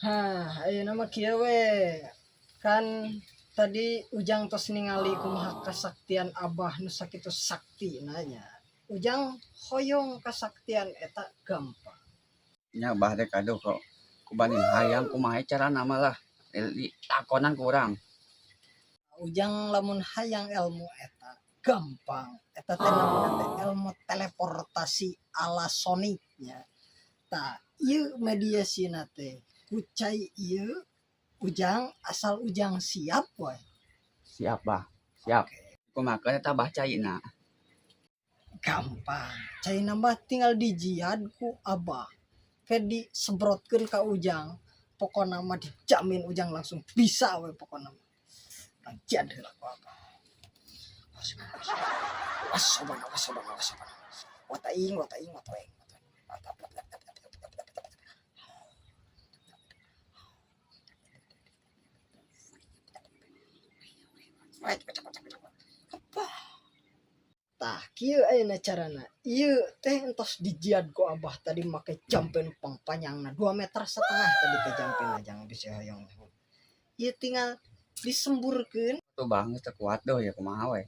Ayo nama kieu we. Kan tadi Ujang tos ningali kumaha kasaktian Abah nu sakitu sakti nanya. Ujang hoyong kasaktian eta gampang. Nya bah dek aduh kok kubanin hayang kumaha carana mah lah takonan kurang. Ujang lamun hayang ilmu eta gampang. Eta teh namanya teh ilmu teleportasi ala Sonic nya. Tah, ieu mediasina teh kucai ieu Ujang asal Ujang siap we. Siap bah, siap. Kumaha eta bacaina. Gampang. Cai nambah tinggal dijiad ku Abah. Ke disemprotkeun ka Ujang. Pokona mah dijamin Ujang langsung bisa we pokona mah. Lancian heula ku Abah. Wasobana. Wataing. Tah, kieu ayeuna carana. Ieu teh entos dijiad ku Abah tadi make jampen panjangna 2,5 meter tadi teh jampenna jang bisa hoyong. Ieu tinggal disemburkeun. Tuh bang teu kuat doh ya kumaha we.